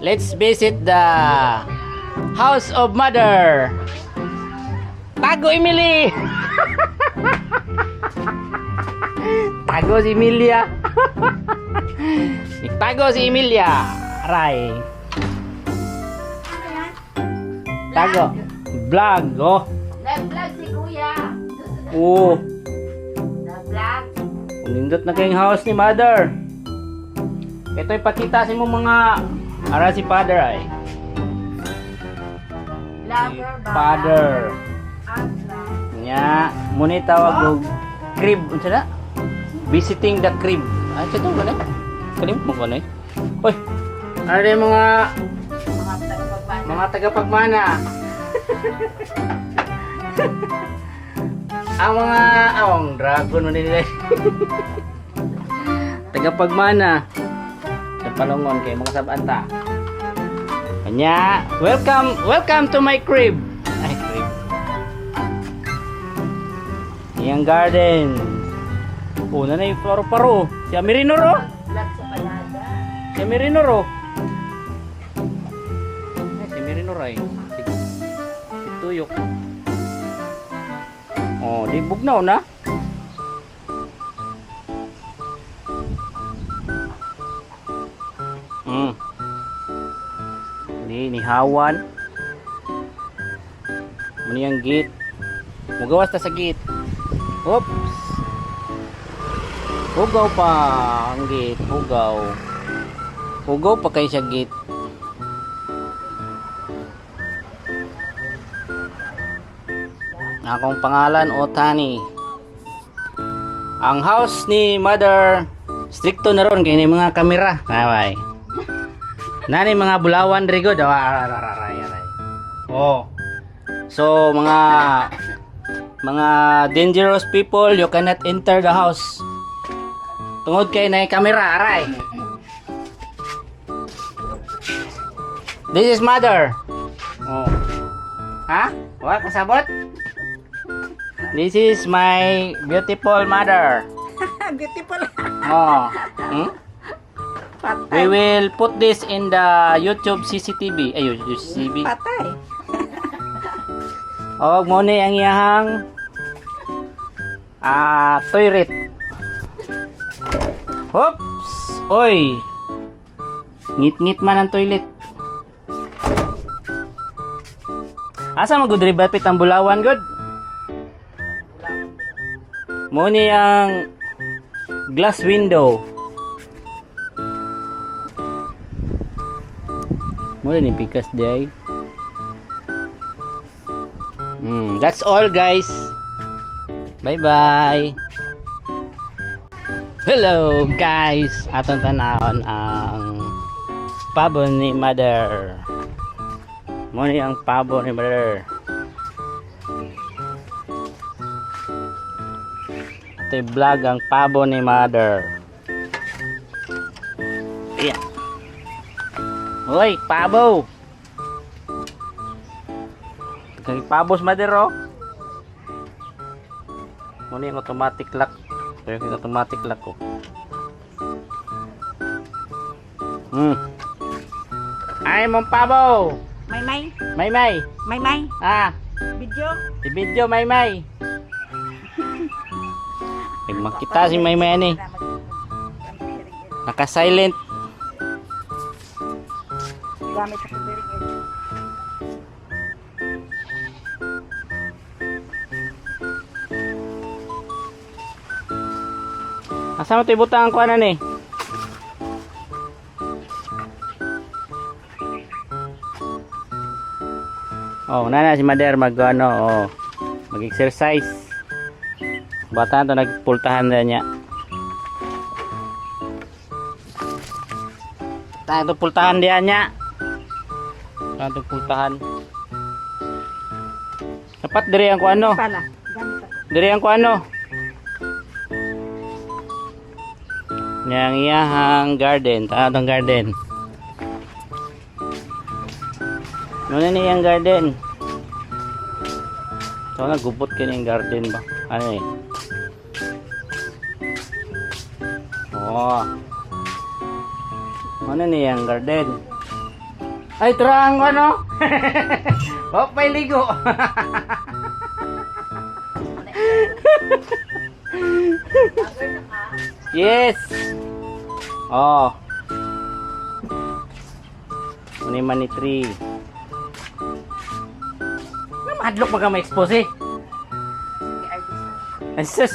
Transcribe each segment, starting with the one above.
Let's visit the house of mother. Tago Emily. Tago si Emilia. Tago si Emilia. Aray. Tago. Vlog. Oh. Nag-vlog si Kuya. Oh. Nag-vlog. Unindot na kayong house ni mother. Ito ipakita sa mo mga ara si father ay. Vlogger ba? Father. Asra. Nya, muna tawag og crib unsa na? Visiting the crib. Ah, ito ba na? Kalimut mo ko na. Hoy. Ano yung mga Mga tagapagbana. mga tagapagmana? Ang mga awang dragon mo nila. Tagapagmana. Sa palungon kay mga sabanta. Kanya, welcome to my crib. Ay, crib. Iyang garden. Una na yung paro-paro. Si Amerino ro. Vlog sa Palada. Si Amerino ro. Ay, si Amerino ray. Si Tuyok. Oh, di bugnaw na. Ni hawan. Muni ang gate. Mugawas ta sa gate. Oops. Hugaw pa ang gate. Hugaw. Hugaw pa kayo sa gate. Akong pangalan Otani. Ang house ni mother stricto na ron kay ni mga kamera. Away. Nani mga bulawan rigo daw. Oh. So mga dangerous people, you cannot enter the house. Tungod kay na kamera aray. This is mother. Oh. Ha? Wa kasabot? This is my beautiful mother. Beautiful. Oh. Hmm? We will put this in the YouTube CCTV. Ay, YouTube CCTV. Patay. O, mo ni ang iyahang toilet. Oops! Oy! Ngit-ngit man ang toilet. Asa mag-good bapit ang bulawan, good? Mo ni ang glass window. Mo ni pikas day. That's all, guys. Bye-bye. Hello, guys. Atong tanawon ang pabo ni mother. Mo ni ang pabo ni mother. Ito vlog ang pabo ni mother. Ayan. Hoy, pabo. Kay pabos madero. Muna yung automatic lock. Ito yung automatic lock ko. Ay mong pabo. May. May. Ah, Video. si video may. Ay makita si may ni. Naka-silent. Gamit sa pagdirig. Asa mo ito ibutang ko ni? Oh, nana si mother mag-exercise. Bata to nagpultahan na niya. Tayo to pultahan diyan niya. Tayo to pultahan. Dapat diri ang kuano. Pala. Gamit. Diri ang kuano. Yang iyahang garden, taatong garden. Ano ni yang garden? So nagubot kini yung garden ba? Ano eh? Oh. Ano ni yang garden? Ay, terang ano? Oh, pailigo. Yes. Oh. Mani mani tree. Madlok baga ma-expose eh. Asus.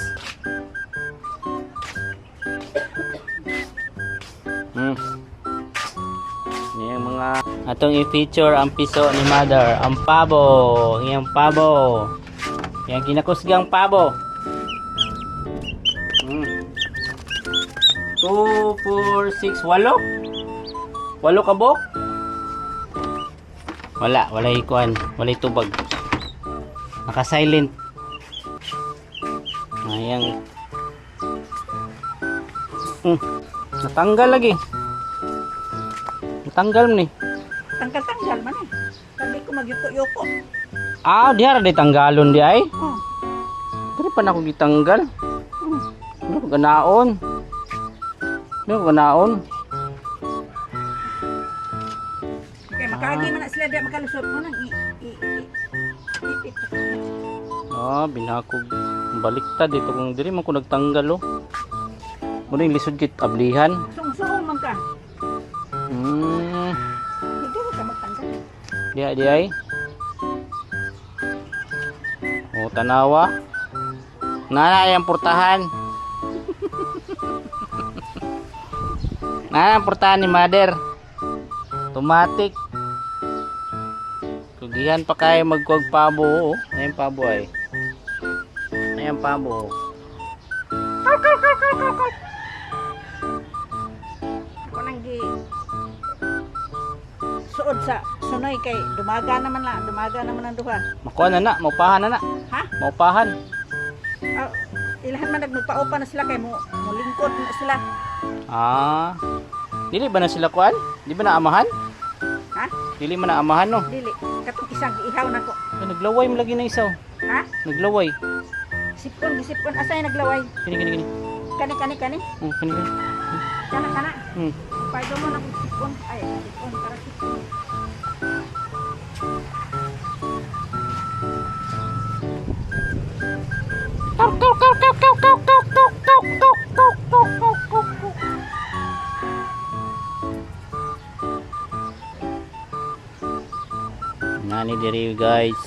Yung mga atong i-feature ang piso ni mother, ang pabo, yung pabo. Yang kinakusgang pabo. 2, 4, 6, 8. 8 kabok? Wala ikuan, wala tubag. Naka-silent. Ayan. Natanggal lagi. Natanggal mo ni. Tanggal-tanggal man eh. Sabi ko magyuko-yuko. Ah, diha ra di tanggalon di ay. Oh. Pero pa na ako gitanggal. Ano ko ganaon? Ano ko ganaon? Okay, makagi man na sila di makalusot mo nang ipit. Ah, binakog baliktad dito kung diri man ko nagtanggal oh. Muna yung lisod kit ablihan. Sung-sung man ka. Hindi ka magtanggal. Di ay. Oh, tanawa. Nana yung portahan. Nana ang portahan ni mother. Automatic. Kugihan pa kayo magkuwag pabo. Oh. Ayan pabo ay. Ayan pabo. Ako nang gi suod sa sunoy kay dumaga naman ang duha. Makuha na na. Maupahan na na. Ha? Maupahan. Ah, ilahan man nagpaupa na sila kay mo lingkod na sila. Ah. Dili ba na sila kuan? Di ba na amahan? Ha? Dili man na amahan no. Dili. Katong isang ihaw na ko. Ay, naglaway mo lagi na isaw. Ha? Naglaway. Sipon asay naglaway. Kani. Kani. Kani. Kana. Hmm. Paido mo na kung sipon. Ay, sipon para sipon. Nani diri guys.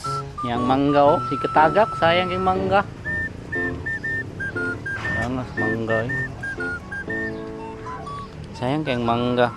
Yang mangga oh, si ketagak sayang yung mangga. Sayang mangga. Sayang kayong mangga.